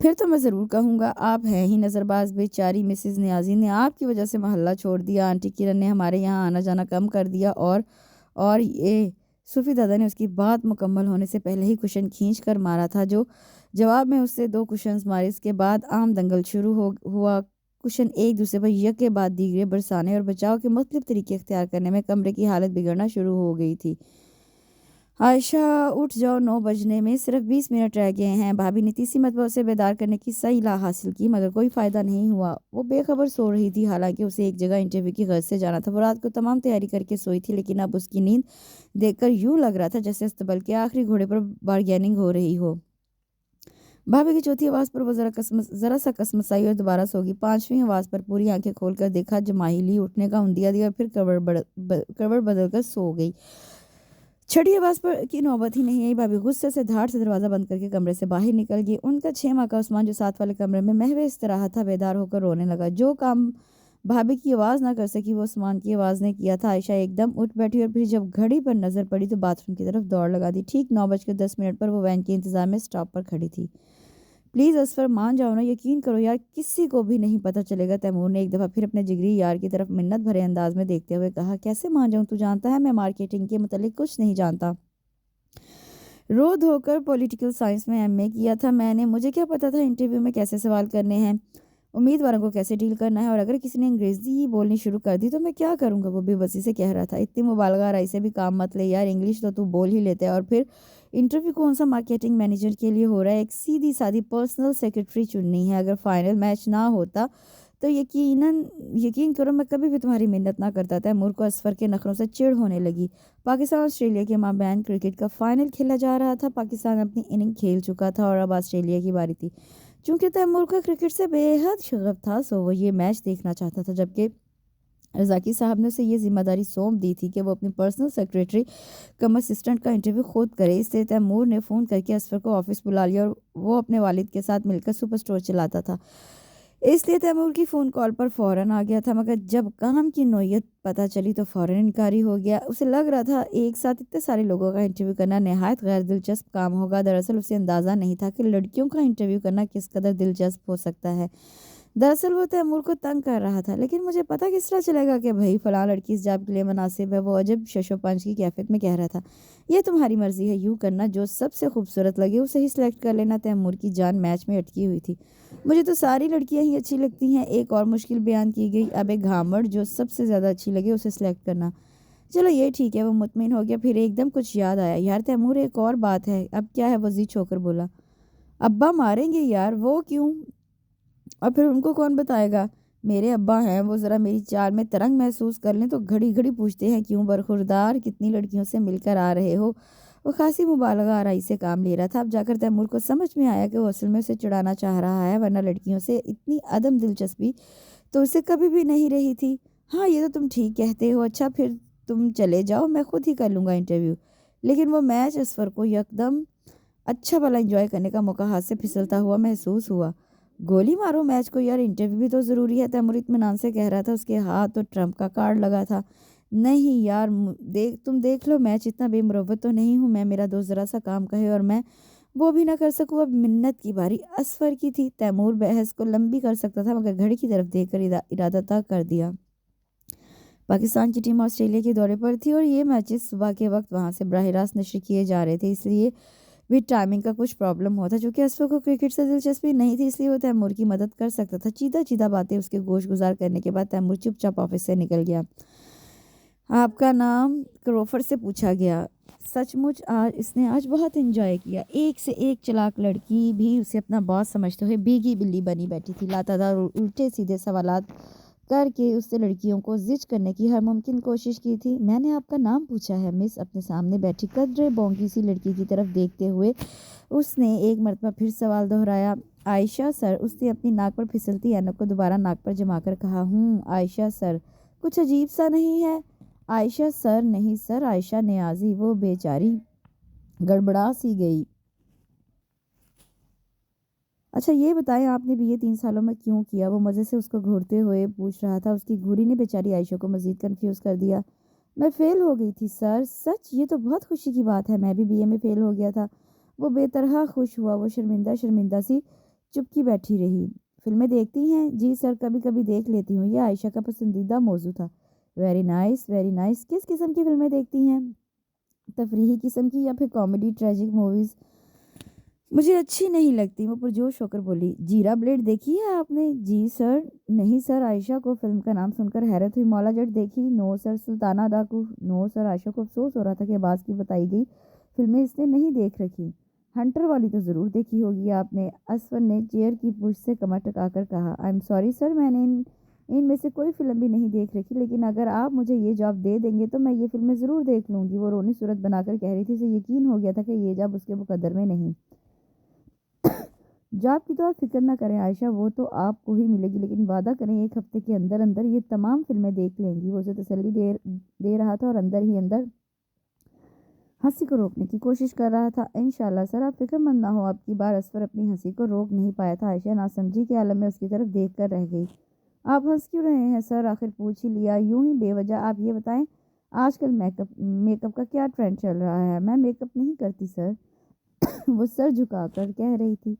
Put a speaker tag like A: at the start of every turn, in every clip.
A: پھر تو میں ضرور کہوں گا آپ ہیں ہی نظر باز۔ بیچاری مسز نیازی نے آپ کی وجہ سے محلہ چھوڑ دیا، آنٹی کرن نے ہمارے یہاں آنا جانا کم کر دیا، اور یہ صوفی دادا نے اس کی بات مکمل ہونے سے پہلے ہی کشن کھینچ کر مارا تھا، جو جواب میں اس سے 2 کشنز مارے۔ اس کے بعد عام دنگل شروع ہوا۔ کشن ایک دوسرے پر یکے بعد دیگرے برسانے اور بچاؤ کے مختلف طریقے اختیار کرنے میں کمرے کی حالت بگڑنا شروع ہو گئی تھی۔ عائشہ اٹھ جاؤ، 9 بجنے میں صرف 20 منٹ رہ گئے ہیں۔ بھابھی نے تیسری مرتبہ اسے بیدار کرنے کی صلاح حاصل کی مگر کوئی فائدہ نہیں ہوا۔ وہ بے خبر سو رہی تھی، حالانکہ اسے ایک جگہ انٹرویو کی غرض سے جانا تھا۔ وہ رات کو تمام تیاری کر کے سوئی تھی، لیکن اب اس کی نیند دیکھ کر یوں لگ رہا تھا جیسے استبل کے آخری گھوڑے پر بارگیننگ ہو رہی ہو۔ بھابھی کی چوتھی آواز پر وہ ذرا سا کسمسائی اور دوبارہ سو گئی۔ 5ویں آواز پر پوری آنکھیں کھول کر دیکھا، جماہلی اٹھنے کا ہندیہ دیا اور پھر کروٹ بدل کر سو گئی۔ چھٹی آواز پر کی نوبت ہی نہیں آئی۔ بھابھی غصے سے دھاڑ سے دروازہ بند کر کے کمرے سے باہر نکل گئی۔ ان کا 6 ماہ کا عثمان، جو ساتھ والے کمرے میں محو استراحت تھا، بیدار ہو کر رونے لگا۔ جو کام بھابھی کی آواز نہ کر سکی وہ عثمان کی آواز نے کیا تھا۔ عائشہ ایک دم اٹھ بیٹھی اور پھر جب گھڑی پر نظر پڑی تو باتھ روم کی طرف دوڑ لگا دی۔ ٹھیک 9:10 پر وہ وین کے انتظار میں سٹاپ پر کھڑی تھی۔ پلیز اسفر، مان جاؤ نا، یقین کرو یار، کسی کو بھی نہیں پتہ چلے گا۔ تیمور نے ایک دفعہ پھر اپنے جگری یار کی طرف منت بھرے انداز میں دیکھتے ہوئے کہا۔ کیسے مان جاؤں؟ تو جانتا ہے میں مارکیٹنگ کے متعلق کچھ نہیں جانتا۔ رو دھو کر پولیٹیکل سائنس میں ایم اے کیا تھا میں نے، مجھے کیا پتا تھا انٹرویو میں کیسے سوال کرنے ہیں، امیدواروں کو کیسے ڈیل کرنا ہے، اور اگر کسی نے انگریزی بولنی شروع کر دی تو میں کیا کروں گا؟ وہ بے بسی سے کہہ رہا تھا۔ اتنی مبالغہ آرائی سے بھی کام مت لے یار، انگلش تو بول ہی لیتے ہے، اور پھر انٹرویو کون سا مارکیٹنگ مینیجر کے لیے ہو رہا ہے؟ ایک سیدھی سادی پرسنل سیکرٹری چننی ہے۔ اگر فائنل میچ نہ ہوتا تو یقین کرو میں کبھی بھی تمہاری منت نہ کرتا۔ تیمور کو اسفر کے نخروں سے چڑ ہونے لگی۔ پاکستان آسٹریلیا کے مابین کرکٹ کا فائنل کھیلا جا رہا تھا۔ پاکستان اپنی اننگ کھیل چکا تھا اور اب آسٹریلیا کی باری تھی۔ چونکہ تیمور کا کرکٹ سے بے حد شغف تھا، سو وہ یہ میچ دیکھنا چاہتا تھا، جبکہ رزاقی صاحب نے اسے یہ ذمہ داری سونپ دی تھی کہ وہ اپنی پرسنل سیکرٹری کم اسسٹنٹ کا انٹرویو خود کرے۔ اس لیے تیمور نے فون کر کے اسفر کو آفس بلا لیا اور وہ اپنے والد کے ساتھ مل کر سپر سٹور چلاتا تھا، اس لیے تیمور کی فون کال پر فوراً آ گیا تھا، مگر جب کام کی نوعیت پتہ چلی تو فوراً انکاری ہو گیا۔ اسے لگ رہا تھا ایک ساتھ اتنے سارے لوگوں کا انٹرویو کرنا نہایت غیر دلچسپ کام ہوگا۔ دراصل اسے اندازہ نہیں تھا کہ لڑکیوں کا انٹرویو کرنا کس قدر دلچسپ ہو سکتا ہے۔ دراصل وہ تیمور کو تنگ کر رہا تھا، لیکن مجھے پتہ کس طرح چلے گا کہ بھائی فلاں لڑکی اس جاب کے لیے مناسب ہے؟ وہ عجب شش و پنج کی کیفیت میں کہہ رہا تھا۔ یہ تمہاری مرضی ہے، یوں کرنا، جو سب سے خوبصورت لگے اسے ہی سلیکٹ کر لینا۔ تیمور کی جان میچ میں اٹکی ہوئی تھی۔ مجھے تو ساری لڑکیاں ہی اچھی لگتی ہیں۔ ایک اور مشکل بیان کی گئی، اب ایک گھامڑ جو سب سے زیادہ اچھی لگے اسے سلیکٹ کرنا۔ چلو یہ ٹھیک ہے، وہ مطمئن ہو گیا۔ پھر ایک دم کچھ یاد آیا، یار تیمور ایک اور بات ہے۔ اب کیا ہے؟ وہ ضد ہو کر بولا۔ ابا ماریں گے یار۔ وہ کیوں؟ اور پھر ان کو کون بتائے گا؟ میرے ابا ہیں، وہ ذرا میری چال میں ترنگ محسوس کر لیں تو گھڑی گھڑی پوچھتے ہیں کیوں برخوردار، کتنی لڑکیوں سے مل کر آ رہے ہو؟ وہ خاصی مبالغہ آرائی سے کام لے رہا تھا۔ اب جا کر تیمور کو سمجھ میں آیا کہ وہ اصل میں اسے چڑھانا چاہ رہا ہے، ورنہ لڑکیوں سے اتنی عدم دلچسپی تو اسے کبھی بھی نہیں رہی تھی۔ ہاں یہ تو تم ٹھیک کہتے ہو، اچھا پھر تم چلے جاؤ، میں خود ہی کر لوں گا انٹرویو۔ لیکن وہ میچ اسفر کو یکدم اچھا بھلا انجوائے کرنے کا موقع ہاتھ سے پھسلتا ہوا محسوس ہوا۔ گولی مارو میچ کو یار، انٹرویو بھی تو ضروری ہے، تیمور اطمینان سے کہہ رہا تھا۔ اس کے ہاتھ تو ٹرمپ کا کارڈ لگا تھا۔ نہیں یار، تم دیکھ لو، میچ اتنا بے مروت تو نہیں ہوں میں، میرا دوست ذرا سا کام کہے اور میں وہ بھی نہ کر سکوں۔ اب منت کی باری اسفر کی تھی۔ تیمور بحث کو لمبی کر سکتا تھا، مگر گھڑی کی طرف دیکھ کر ارادہ طے کر دیا۔ پاکستان کی ٹیم آسٹریلیا کے دورے پر تھی اور یہ میچز صبح کے وقت وہاں سے براہ راست نشر کیے جا رہے تھے، اس لیے بھی ٹائمنگ کا کچھ پرابلم ہوتا۔ چونکہ اسفر کو کرکٹ سے دلچسپی نہیں تھی، اس لیے وہ تیمور کی مدد کر سکتا تھا۔ چیدہ باتیں اس کے گوش گزار کرنے کے بعد تیمور چپ چاپ آفس سے نکل گیا۔ آپ کا نام؟ کروفر سے پوچھا گیا۔ سچ مچ اس نے آج بہت انجوائے کیا۔ ایک سے ایک چلاک لڑکی بھی اسے اپنا باس سمجھتے ہوئے بھیگی بلی بنی بیٹھی تھی۔ لاتعداد الٹے سیدھے سوالات کر کے اس سے لڑکیوں کو زج کرنے کی ہر ممکن کوشش کی تھی۔ میں نے آپ کا نام پوچھا ہے مس۔ اپنے سامنے بیٹھی قدرے بونگی سی لڑکی کی طرف دیکھتے ہوئے اس نے ایک مرتبہ پھر سوال دہرایا۔ عائشہ سر۔ اس نے اپنی ناک پر پھسلتی اینک کو دوبارہ ناک پر جما کر کہا۔ عائشہ سر۔ کچھ عجیب سا نہیں ہے؟ عائشہ سر نہیں سر، عائشہ نیازی۔ وہ بیچاری گڑبڑا سی گئی۔ اچھا یہ بتائیں آپ نے بھی یہ 3 سالوں میں کیوں کیا؟ وہ مزے سے اس کو گھورتے ہوئے پوچھ رہا تھا۔ اس کی گھوری نے بیچاری عائشہ کو مزید کنفیوز کر دیا۔ میں فیل ہو گئی تھی سر۔ سچ؟ یہ تو بہت خوشی کی بات ہے، میں بھی بی اے میں فیل ہو گیا تھا۔ وہ بے طرح خوش ہوا۔ وہ شرمندہ سی چپکی بیٹھی رہی۔ فلمیں دیکھتی ہیں؟ جی سر، کبھی کبھی دیکھ لیتی ہوں، یہ عائشہ کا پسندیدہ موضوع تھا۔ ویری نائس ویری نائس، کس قسم کی فلمیں دیکھتی ہیں؟ تفریحی قسم کی یا پھر کامیڈی ٹریجک موویز؟ مجھے اچھی نہیں لگتی، وہ پرجوش ہو کر بولی۔ جیرا بلیڈ دیکھی ہے آپ نے؟ جی سر۔ نہیں سر، عائشہ کو فلم کا نام سن کر حیرت ہوئی۔ مولا جٹ دیکھی؟ نو سر۔ سلطانہ ڈاکو؟ نو سر۔ عائشہ کو افسوس ہو رہا تھا کہ عباس کی بتائی گئی فلمیں اس نے نہیں دیکھ رکھی۔ ہنٹر والی تو ضرور دیکھی ہوگی آپ نے، اسور نے چیئر کی پشت سے کمر ٹکا کر کہا۔ آئی ایم سوری سر، میں نے ان میں سے کوئی فلم بھی نہیں دیکھ رکھی، لیکن اگر آپ مجھے یہ جاب دے دیں گے تو میں یہ فلمیں ضرور دیکھ لوں گی۔ وہ رونی صورت بنا کر کہہ رہی تھی، اسے یقین ہو گیا تھا کہ یہ جاب اس کے مقدر میں نہیں۔ جاب کی تو آپ فکر نہ کریں عائشہ، وہ تو آپ کو ہی ملے گی، لیکن وعدہ کریں ایک ہفتے کے اندر اندر یہ تمام فلمیں دیکھ لیں گی۔ وہ اسے تسلی دے رہا تھا اور اندر ہی اندر ہنسی کو روکنے کی کوشش کر رہا تھا۔ انشاءاللہ سر، آپ فکر مند نہ ہو۔ اب کی بار اسور اپنی ہنسی کو روک نہیں پایا تھا۔ عائشہ ناسمجھی کے عالم میں اس کی طرف دیکھ کر رہ گئی۔ آپ ہنس کیوں رہے ہیں سر؟ آخر پوچھ ہی لیا، یوں ہی بے وجہ۔ آپ یہ بتائیں آج کل میک اپ کا کیا ٹرینڈ چل رہا ہے؟ میں میک اپ نہیں کرتی سر، وہ سر جھکا کر کہہ رہی تھی۔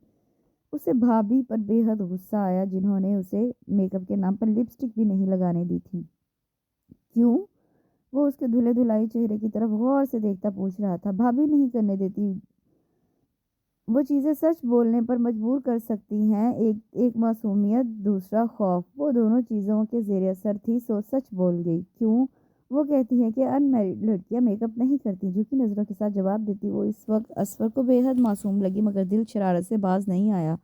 A: اسے بھابھی پر بے حد غصہ آیا، جنہوں نے اسے میک اپ کے نام پر لپسٹک بھی نہیں لگانے دی تھی۔ کیوں؟ وہ اس کے دھلے دھلائی چہرے کی طرف غور سے دیکھتا پوچھ رہا تھا۔ بھابھی نہیں کرنے دیتی، وہ چیزیں سچ بولنے پر مجبور کر سکتی ہیں، ایک معصومیت، دوسرا خوف، وہ دونوں چیزوں کے زیر اثر تھی، سو سچ بول گئی۔ کیوں؟ وہ کہتی ہیں کہ ان میرڈ لڑکیاں میک اپ نہیں کرتی۔ جھکی نظروں کے ساتھ جواب دیتی وہ اس وقت اسور کو بے حد معصوم لگی، مگر دل شرارت سے باز نہیں آیا۔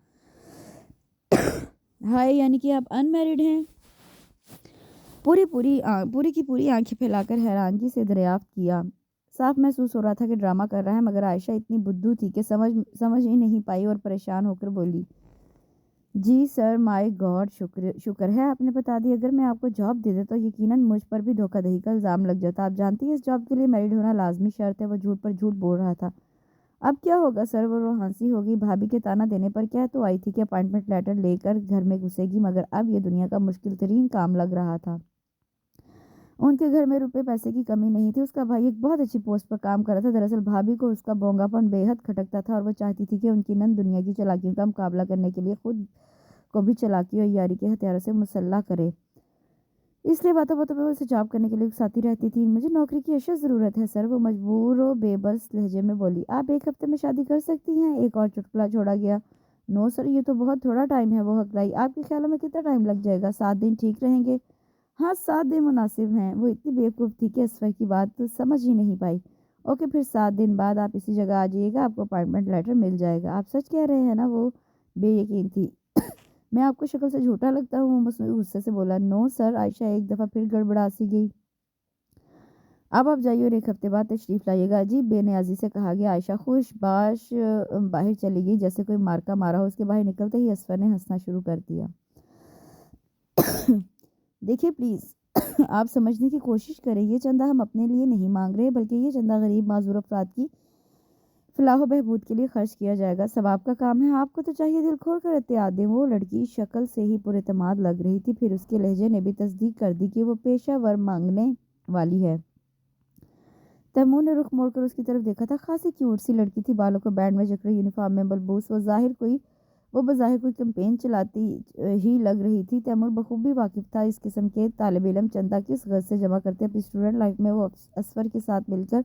A: ہائے، یعنی کہ آپ ان میرڈ ہیں؟ پوری کی پوری آنکھیں پھیلا کر حیرانگی سے دریافت کیا۔ صاف محسوس ہو رہا تھا کہ ڈرامہ کر رہا ہے، مگر عائشہ اتنی بدھو تھی کہ سمجھ ہی نہیں پائی اور پریشان ہو کر بولی، جی سر، مائی گاڈ، شکر ہے آپ نے بتا دی۔ اگر میں آپ کو جاب دے دے تو یقیناً مجھ پر بھی دھوکہ دہی کا الزام لگ جاتا۔ آپ جانتی ہیں اس جاب کے لیے میرڈ ہونا لازمی شرط ہے۔ وہ جھوٹ پر جھوٹ بول رہا تھا۔ اب کیا ہوگا سر؟ وہ ہنسی ہوگی۔ بھابھی کے تانا دینے پر کیا تو آئی تھی کہ اپائنٹمنٹ لیٹر لے کر گھر میں گھسے گی، مگر اب یہ دنیا کا مشکل ترین کام لگ رہا تھا۔ ان کے گھر میں روپے پیسے کی کمی نہیں تھی، اس کا بھائی ایک بہت اچھی پوسٹ پر کام کر رہا تھا۔ دراصل بھابھی کو اس کا بونگا پن بے حد کھٹکتا تھا اور وہ چاہتی تھی کہ ان کی نند دنیا کی چالاکیوں کا مقابلہ کرنے کے لیے خود کو بھی چالاکی اور یاری کے ہتھیاروں سے مسلح کرے، اس لیے باتوں باتوں میں وہ اسے جاب کرنے کے لیے اکساتی رہتی تھی۔ مجھے نوکری کی اشد ضرورت ہے سر، وہ مجبور و بے بس لہجے میں بولی۔ آپ ایک ہفتے میں شادی کر سکتی ہیں؟ ایک اور چٹکلا چھوڑا گیا۔ نو سر، یہ تو بہت تھوڑا ٹائم ہے، وہ ہکلائی۔ آپ کے خیالوں میں کتنا ٹائم لگ جائے گا؟ 7 دن ٹھیک رہیں گے؟ ہاں 7 دن مناسب ہیں۔ وہ اتنی بیوقوف تھی کہ اسور کی بات سمجھ ہی نہیں پائی۔ اوکے، پھر 7 دن بعد آپ اسی جگہ آ جائیے گا، آپ کو اپائنٹمنٹ لیٹر مل جائے گا۔ آپ سچ کہہ رہے ہیں نا؟ وہ بے یقین تھی۔ میں آپ کو شکل سے جھوٹا لگتا ہوں؟ وہ مصنوعی غصے سے بولا۔ نو سر، عائشہ ایک دفعہ پھر گڑبڑا سی گئی۔ اب آپ جائیے اور ایک ہفتے بعد تشریف لائیے گا۔ عجیب بے نیازی سے کہا گیا۔ عائشہ خوش باش باہر چلی گئی، جیسے کوئی مارکا مارا ہو۔ اس کے باہر نکلتے ہی اسور نے ہنسنا شروع کر دیا۔ دیکھیے پلیز، آپ سمجھنے کی کوشش کریں، یہ چندہ ہم اپنے لیے نہیں مانگ رہے، بلکہ یہ چندہ غریب معذور افراد کی فلاح و بہبود کے لیے خرچ کیا جائے گا۔ ثواب کا کام ہے، آپ کو تو چاہیے دل کھول کر احتیاط دیں۔ وہ لڑکی شکل سے ہی پر اعتماد لگ رہی تھی، پھر اس کے لہجے نے بھی تصدیق کر دی کہ وہ پیشہ ور مانگنے والی ہے۔ تیمور نے رخ موڑ کر اس کی طرف دیکھا تھا۔ خاصی کیوٹ سی لڑکی تھی، بالوں کو بینڈ میں جکڑے، یونیفارم میں ملبوس۔ وہ بظاہر کوئی کیمپین چلاتی ہی لگ رہی تھی۔ تیمور بخوبی واقف تھا اس قسم کے طالب علم چندہ کس غرض سے جمع کرتے۔ اپنی اسٹوڈنٹ لائف میں وہ اسور کے ساتھ مل کر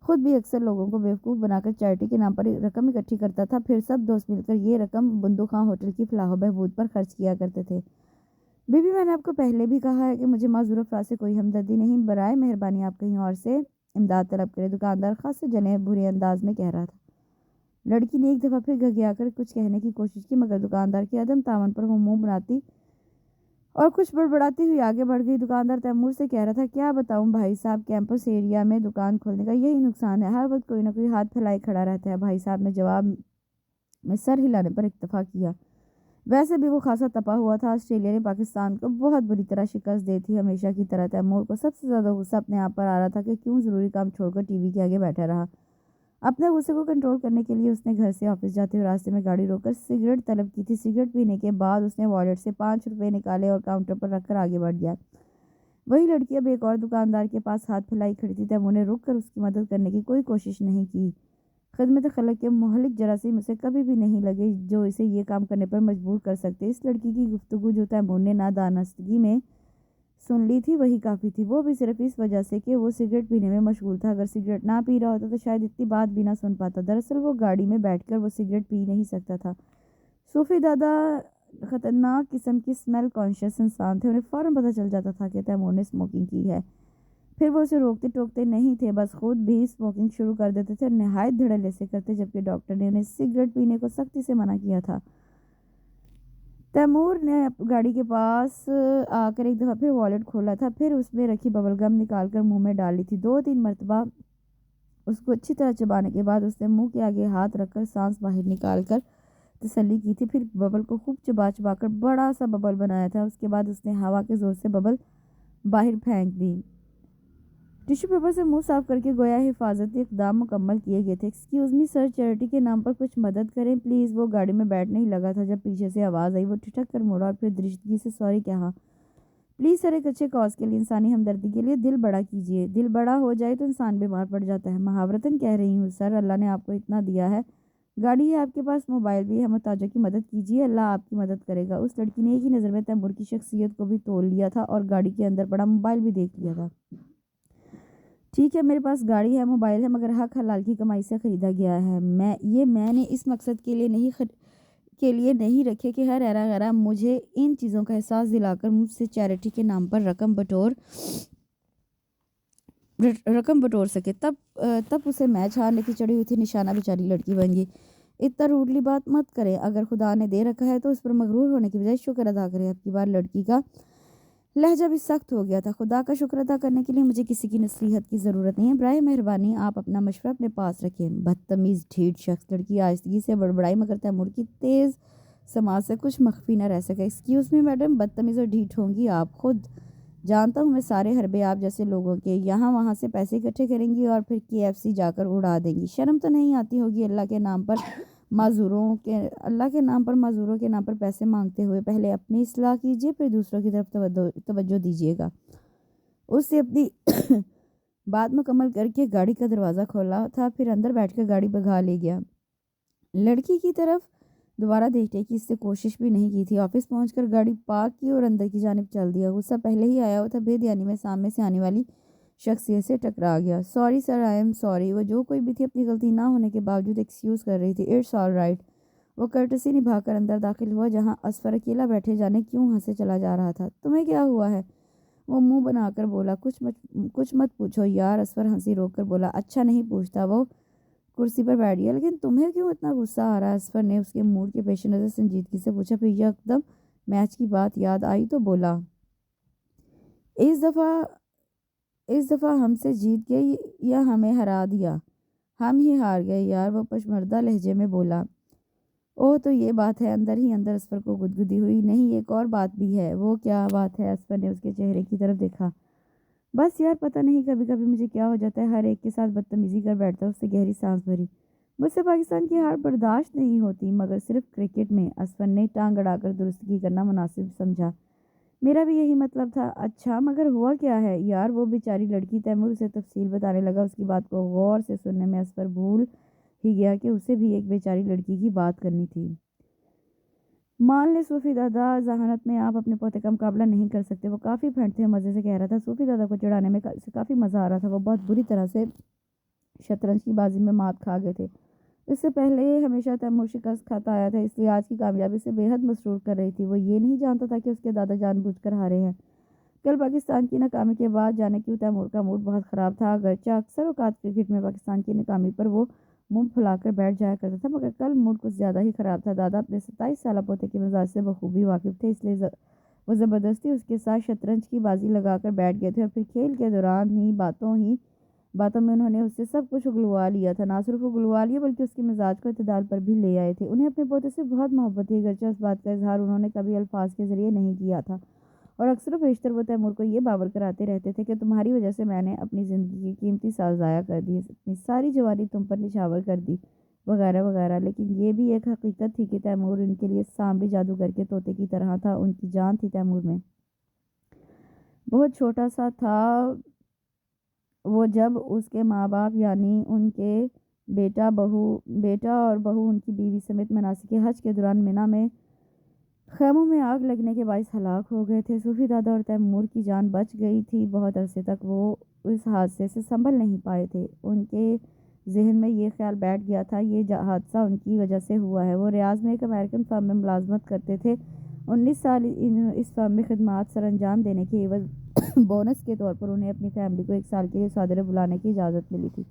A: خود بھی اکثر لوگوں کو بیوقوف بنا کر چیریٹی کے نام پر رقم اکٹھی کرتا تھا، پھر سب دوست مل کر یہ رقم بندو خاں ہوٹل کی فلاح و بہبود پر خرچ کیا کرتے تھے۔ بی بی، میں نے آپ کو پہلے بھی کہا ہے کہ مجھے معذور افراد سے کوئی ہمدردی نہیں، برائے مہربانی آپ کہیں اور سے امداد طلب کریں، دکاندار خاصے جنے برے انداز میں کہہ رہا تھا۔ لڑکی نے ایک دفعہ پھر گھگیا کر کچھ کہنے کی کوشش کی، مگر دکاندار کے عدم تعاون پر وہ منہ بناتی اور کچھ بڑبڑاتی ہوئی آگے بڑھ گئی۔ دکاندار تیمور سے کہہ رہا تھا، کیا بتاؤں بھائی صاحب، کیمپس ایریا میں دکان کھولنے کا یہی نقصان ہے، ہر وقت کوئی نہ کوئی ہاتھ پھیلائے کھڑا رہتا ہے۔ بھائی صاحب نے جواب میں سر ہلانے پر اکتفا کیا۔ ویسے بھی وہ خاصا تپا ہوا تھا۔ آسٹریلیا نے پاکستان کو بہت بری طرح شکست دی تھی، ہمیشہ کی طرح۔ تیمور کو سب سے زیادہ غصہ اپنے آپ پر آ رہا تھا کہ کیوں ضروری کام چھوڑ کر ٹی وی کے آگے بیٹھا رہا۔ اپنے غصے کو کنٹرول کرنے کے لیے اس نے گھر سے آفس جاتے ہوئے راستے میں گاڑی روک کر سگریٹ طلب کی تھی۔ سگریٹ پینے کے بعد اس نے والیٹ سے 5 روپے نکالے اور کاؤنٹر پر رکھ کر آگے بڑھ گیا۔ وہی لڑکی اب ایک اور دکاندار کے پاس ہاتھ پھیلائی کھڑی تھی۔ تیمور نے رک کر اس کی مدد کرنے کی کوئی کوشش نہیں کی۔ خدمت خلق کے مہلک جراثیم اسے کبھی بھی نہیں لگے جو اسے یہ کام کرنے پر مجبور کر سکتے۔ اس لڑکی کی گفتگو جو تیمور نے نادانستگی میں سن لی تھی وہی کافی تھی، وہ بھی صرف اس وجہ سے کہ وہ سگریٹ پینے میں مشغول تھا۔ اگر سگریٹ نہ پی رہا ہوتا تو شاید اتنی بات بھی نہ سن پاتا۔ دراصل وہ گاڑی میں بیٹھ کر وہ سگریٹ پی نہیں سکتا تھا۔ صوفی دادا خطرناک قسم کی اسمیل کانشیس انسان تھے، انہیں فوراً پتہ چل جاتا تھا کہ تیمور نے اسموکنگ کی ہے۔ پھر وہ اسے روکتے ٹوکتے نہیں تھے، بس خود بھی اسموکنگ شروع کر دیتے تھے اور نہایت دھڑلے سے کرتے، جبکہ ڈاکٹر نے انہیں سگریٹ پینے کو سختی سے منع کیا تھا۔ تیمور نے گاڑی کے پاس آ کر ایک دفعہ پھر والیٹ کھولا تھا، پھر اس میں رکھی ببل گم نکال کر منہ میں ڈالی تھی۔ 2-3 مرتبہ اس کو اچھی طرح چبانے کے بعد اس نے منہ کے آگے ہاتھ رکھ کر سانس باہر نکال کر تسلی کی تھی، پھر ببل کو خوب چبا چبا کر بڑا سا ببل بنایا تھا۔ اس کے بعد اس نے ہوا کے زور سے ببل باہر پھینک دی۔ ٹشو پیپر سے منہ صاف کر کے گویا حفاظتی اقدام مکمل کیے گئے تھے۔ ایکسکیوز می سر، چیریٹی کے نام پر کچھ مدد کریں پلیز۔ وہ گاڑی میں بیٹھنے ہی لگا تھا جب پیچھے سے آواز آئی۔ وہ ٹھٹک کر مڑا اور پھر درشتگی سے سوری کہا۔ پلیز سر، ایک اچھے کاز کے لیے، انسانی ہمدردی کے لیے دل بڑا کیجیے۔ دل بڑا ہو جائے تو انسان بیمار پڑ جاتا ہے۔ محاورتاً کہہ رہی ہوں سر، اللہ نے آپ کو اتنا دیا ہے، گاڑی ہے آپ کے پاس، موبائل بھی ہے، محتاجوں کی مدد کیجیے، اللہ آپ کی مدد کرے گا۔ اس لڑکی نے ایک ہی نظر میں تیمور کی شخصیت کو بھی تول لیا تھا اور گاڑی کے اندر پڑا موبائل بھی دیکھ لیا تھا۔ ٹھیک ہے، میرے پاس گاڑی ہے، موبائل ہے، مگر حق حلال کی کمائی سے خریدا گیا ہے۔ میں نے اس مقصد کے لیے نہیں رکھے کہ ہر ایرا غیرہ مجھے ان چیزوں کا احساس دلا کر مجھ سے چیریٹی کے نام پر رقم بٹور سکے۔ تب اسے میچ ہارنے کی چڑھی ہوئی تھی، نشانہ بیچاری لڑکی بن گئی۔ اتنا روڈلی بات مت کریں، اگر خدا نے دے رکھا ہے تو اس پر مغرور ہونے کی بجائے شکر ادا کریں۔ اب کی بار لڑکی کا لہجہ بھی سخت ہو گیا تھا۔ خدا کا شکر ادا کرنے کے لیے مجھے کسی کی نصیحت کی ضرورت نہیں ہے، برائے مہربانی آپ اپنا مشورہ اپنے پاس رکھیں۔ بدتمیز ڈھیٹ شخص، لڑکی آہستگی سے بڑبڑائی، مگر تیمور کی تیز سماعت سے کچھ مخفی نہ رہ سکا۔ ایکسکیوز می میڈم، بدتمیز اور ڈھیٹ ہوں گی آپ خود؟ جانتا ہوں میں سارے حربے آپ جیسے لوگوں کے، یہاں وہاں سے پیسے اکٹھے کریں گی اور پھر KFC جا کر اڑا دیں گی۔ شرم تو نہیں آتی ہوگی؟ اللہ کے نام پر معذوروں کے نام پر پیسے مانگتے ہوئے پہلے اپنی اصلاح کیجیے، پھر دوسروں کی طرف توجہ دیجیے گا۔ اس سے اپنی بات مکمل کر کے گاڑی کا دروازہ کھولا تھا، پھر اندر بیٹھ کر گاڑی بھگا لے گیا۔ لڑکی کی طرف دوبارہ دیکھنے کی اس سے کوشش بھی نہیں کی تھی۔ آفس پہنچ کر گاڑی پارک کی اور اندر کی جانب چل دیا۔ غصہ پہلے ہی آیا ہوا تھا، بے دھیانی میں سامنے سے آنے والی شخصیت سے ٹکرا گیا۔ Sorry sir, I am sorry. وہ جو کوئی بھی تھی اپنی غلطی نہ ہونے کے باوجود ایکسکیوز کر رہی تھی۔ It's all right. وہ کرٹسی نبھا کر اندر داخل ہوا جہاں اسفر اکیلا بیٹھے جانے کیوں ہنسے چلا جا رہا تھا۔ تمہیں کیا ہوا ہے؟ وہ منہ بنا کر بولا۔ کچھ مت پوچھو یار، اسفر ہنسی روک کر بولا۔ اچھا نہیں پوچھتا۔ وہ کرسی پر بیٹھ گیا۔ لیکن تمہیں کیوں اتنا غصہ آ رہا ہے؟ اسفر نے اس کے موڈ کے پیش نظر سنجیدگی سے پوچھا، پھر یکدم میچ کی بات یاد آئی تو بولا، اس دفعہ ہم سے جیت گئے یا ہمیں ہرا دیا؟ ہم ہی ہار گئے یار، وہ پشمردہ لہجے میں بولا۔ اوہ تو یہ بات ہے؟ اندر ہی اندر اسفر کو گدگدی ہوئی۔ نہیں، ایک اور بات بھی ہے۔ وہ کیا بات ہے؟ اسفر نے اس کے چہرے کی طرف دیکھا۔ بس یار پتہ نہیں کبھی کبھی مجھے کیا ہو جاتا ہے، ہر ایک کے ساتھ بدتمیزی کر بیٹھتا ہے۔ اس سے گہری سانس بھری۔ مجھ سے پاکستان کی ہار برداشت نہیں ہوتی، مگر صرف کرکٹ میں۔ اسفر نے ٹانگ اڑا کر درستگی کرنا مناسب سمجھا۔ میرا بھی یہی مطلب تھا۔ اچھا مگر ہوا کیا ہے یار؟ وہ بیچاری لڑکی، تیمور اسے تفصیل بتانے لگا۔ اس کی بات کو غور سے سننے میں اسفر بھول ہی گیا کہ اسے بھی ایک بیچاری لڑکی کی بات کرنی تھی۔ مان لے صوفی دادا، ذہانت میں آپ اپنے پوتے کا مقابلہ نہیں کر سکتے۔ وہ کافی پھینٹتے ہوئے مزے سے کہہ رہا تھا۔ صوفی دادا کو چڑھانے میں کافی مزہ آ رہا تھا۔ وہ بہت بری طرح سے شطرنج کی بازی میں مات کھا گئے تھے۔ اس سے پہلے ہمیشہ تیمور شکست کھاتا آیا تھا، اس لیے آج کی کامیابی سے بے حد مسرور کر رہی تھی۔ وہ یہ نہیں جانتا تھا کہ اس کے دادا جان بوجھ کر ہارے ہیں۔ کل پاکستان کی ناکامی کے بعد جانے کیوں تیمور کا موڈ بہت خراب تھا۔ اگرچہ اکثر اوقات کرکٹ میں پاکستان کی ناکامی پر وہ منہ پھلا کر بیٹھ جایا کرتا تھا، مگر کل موڈ کچھ زیادہ ہی خراب تھا۔ دادا اپنے 27 سالہ پوتے کے مزاج سے بخوبی واقف تھے، اس لیے وہ زبردستی اس کے ساتھ شطرنج کی بازی لگا کر بیٹھ گئے تھے، اور پھر کھیل کے دوران باتوں میں انہوں نے اس سے سب کچھ اگلوا لیا تھا۔ نہ صرف اگلوا لیا بلکہ اس کے مزاج کو اعتدال پر بھی لے آئے تھے۔ انہیں اپنے پوتے سے بہت محبت تھی، اگرچہ اس بات کا اظہار انہوں نے کبھی الفاظ کے ذریعے نہیں کیا تھا، اور اکثر و بیشتر وہ تیمور کو یہ باور کراتے رہتے تھے کہ تمہاری وجہ سے میں نے اپنی زندگی کی قیمتی سال ضائع کر دی، اپنی ساری جوانی تم پر نچھاور کر دی، وغیرہ وغیرہ۔ لیکن یہ بھی ایک حقیقت تھی کہ تیمور ان کے لیے سانبری جادوگر کے طوطے کی طرح تھا۔ ان کی جان تھی تیمور میں۔ بہت چھوٹا سا تھا وہ جب اس کے ماں باپ یعنی ان کے بیٹا اور بہو ان کی بیوی سمیت مناسک حج کے دوران مینا میں خیموں میں آگ لگنے کے باعث ہلاک ہو گئے تھے۔ صوفی دادا اور تیمور کی جان بچ گئی تھی۔ بہت عرصے تک وہ اس حادثے سے سنبھل نہیں پائے تھے۔ ان کے ذہن میں یہ خیال بیٹھ گیا تھا یہ حادثہ ان کی وجہ سے ہوا ہے۔ وہ ریاض میں ایک امریکن فرم میں ملازمت کرتے تھے۔ 19 سال اس فرم میں خدمات سر انجام دینے کے عوض بونس کے طور پر انہیں اپنی فیملی کو 1 سال کے لیے سعودی عرب بلانے کی اجازت ملی تھی۔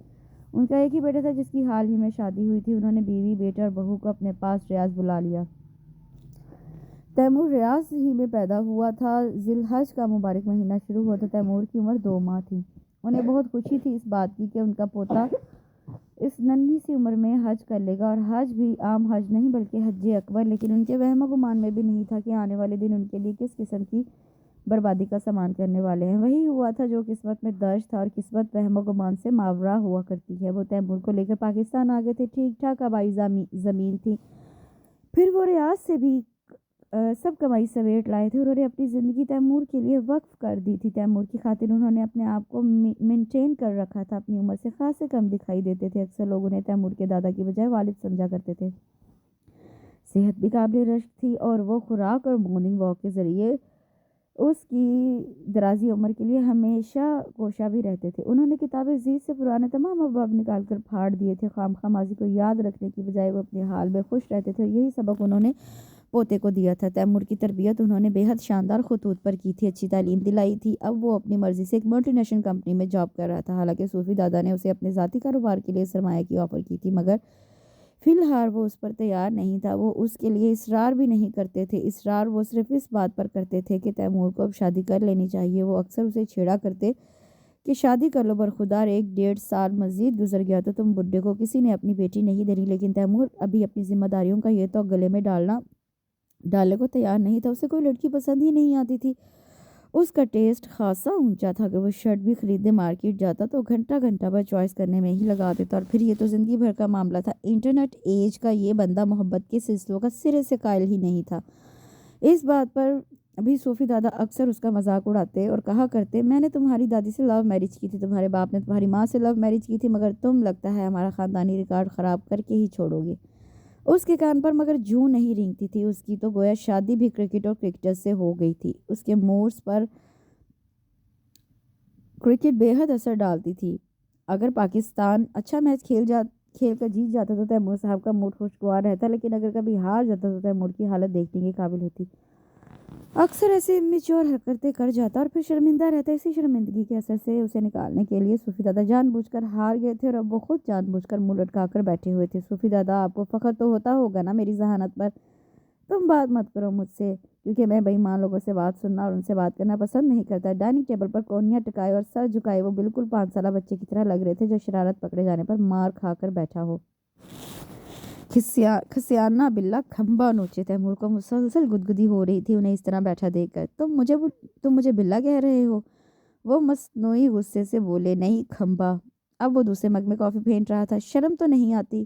A: ان کا ایک ہی بیٹا تھا جس کی حال ہی میں شادی ہوئی تھی۔ انہوں نے بیوی، بیٹے اور بہو کو اپنے پاس ریاض بلا لیا۔ تیمور ریاض ہی میں پیدا ہوا تھا۔ ذی الحج کا مبارک مہینہ شروع ہوا تو تیمور کی عمر 2 ماہ تھی۔ انہیں بہت خوشی تھی اس بات کی کہ ان کا پوتا اس ننھی سی عمر میں حج کر لے گا، اور حج بھی عام حج نہیں بلکہ حج اکبر۔ لیکن ان کے وہم و گمان میں بھی نہیں تھا کہ آنے والے دن ان کے لیے کس قسم کی بربادی کا سامان کرنے والے ہیں۔ وہی ہوا تھا جو قسمت میں درج تھا، اور قسمت وہم و گمان سے ماورا ہوا کرتی ہے۔ وہ تیمور کو لے کر پاکستان آ گئے تھے۔ ٹھیک ٹھاک آبائی زمین تھی۔ پھر وہ ریاض سے بھی سب کمائی سمیٹ لائے تھے۔ انہوں نے اپنی زندگی تیمور کے لیے وقف کر دی تھی۔ تیمور کی خاطر انہوں نے اپنے آپ کو مینٹین کر رکھا تھا۔ اپنی عمر سے خاصے کم دکھائی دیتے تھے۔ اکثر لوگ انہیں تیمور کے دادا کی بجائے والد سمجھا کرتے تھے۔ صحت بھی قابل رشک تھی، اور وہ خوراک اور مارننگ واک کے ذریعے اس کی درازی عمر کے لیے ہمیشہ کوشاں بھی رہتے تھے۔ انہوں نے کتاب عزیز سے پرانے تمام ابواب نکال کر پھاڑ دیے تھے۔ خواہ ماضی کو یاد رکھنے کی بجائے وہ اپنے حال میں خوش رہتے تھے، اور یہی سبق انہوں نے پوتے کو دیا تھا۔ تیمور کی تربیت انہوں نے بے حد شاندار خطوط پر کی تھی، اچھی تعلیم دلائی تھی۔ اب وہ اپنی مرضی سے ایک ملٹی نیشنل کمپنی میں جاب کر رہا تھا۔ حالانکہ صوفی دادا نے اسے اپنے ذاتی کاروبار کے لیے سرمایہ کی آفر کی تھی، مگر فی الحال وہ اس پر تیار نہیں تھا۔ وہ اس کے لیے اصرار بھی نہیں کرتے تھے۔ اصرار وہ صرف اس بات پر کرتے تھے کہ تیمور کو اب شادی کر لینی چاہیے۔ وہ اکثر اسے چھیڑا کرتے کہ شادی کر لو، برخودار 1-1.5 سال مزید گزر گیا تو تم بڈھے کو کسی نے اپنی بیٹی نہیں دینی۔ لیکن تیمور ابھی اپنی ذمہ داریوں کا یہ تو گلے میں ڈالنے کو تیار نہیں تھا۔ اسے کوئی لڑکی پسند ہی نہیں آتی تھی۔ اس کا ٹیسٹ خاصا اونچا تھا۔ اگر وہ شرٹ بھی خریدنے مارکیٹ جاتا تو گھنٹہ بھر چوائس کرنے میں ہی لگا دیتا، اور پھر یہ تو زندگی بھر کا معاملہ تھا۔ انٹرنیٹ ایج کا یہ بندہ محبت کے سلسلوں کا سرے سے قائل ہی نہیں تھا۔ اس بات پر بھی صوفی دادا اکثر اس کا مذاق اڑاتے اور کہا کرتے، میں نے تمہاری دادی سے لو میرج کی تھی، تمہارے باپ نے تمہاری ماں سے لو میرج کی تھی، مگر تم لگتا ہے ہمارا خاندانی ریکارڈ خراب کر کے ہی چھوڑو گے۔ اس کے کان پر مگر جوں نہیں رینگتی تھی۔ اس کی تو گویا شادی بھی کرکٹ اور کرکٹر سے ہو گئی تھی۔ اس کے موڈز پر کرکٹ بے حد اثر ڈالتی تھی۔ اگر پاکستان اچھا میچ کھیل کر جیت جاتا تو تیمور صاحب کا موڈ خوشگوار رہتا، لیکن اگر کبھی ہار جاتا تو تیمور کی حالت دیکھنے کے قابل ہوتی۔ اکثر ایسے میچور حرکتیں کر جاتا اور پھر شرمندہ رہتا۔ اسی شرمندگی کے اثر سے اسے نکالنے کے لیے صوفی دادا جان بوجھ کر ہار گئے تھے، اور اب وہ خود جان بوجھ کر منہ لٹکا کر بیٹھے ہوئے تھے۔ صوفی دادا، آپ کو فخر تو ہوتا ہوگا نا میری ذہانت پر؟ تم بات مت کرو مجھ سے، کیونکہ میں بے ایمان لوگوں سے بات سننا اور ان سے بات کرنا پسند نہیں کرتا۔ ڈائننگ ٹیبل پر کونیاں ٹکائے اور سر جھکائے وہ بالکل 5 سالہ بچے کی طرح لگ رہے تھے جو شرارت پکڑے جانے پر مار کھا کر بیٹھا ہو۔ کھسیانا بلا کھمبا نوچے۔ تیمور کو مسلسل گدگدی ہو رہی تھی انہیں اس طرح بیٹھا دیکھ کر۔ تم مجھے بلا کہہ رہے ہو؟ وہ مصنوعی غصے سے بولے۔ نہیں، کھمبا۔ اب وہ دوسرے مگ میں کافی پھینٹ رہا تھا۔ شرم تو نہیں آتی؟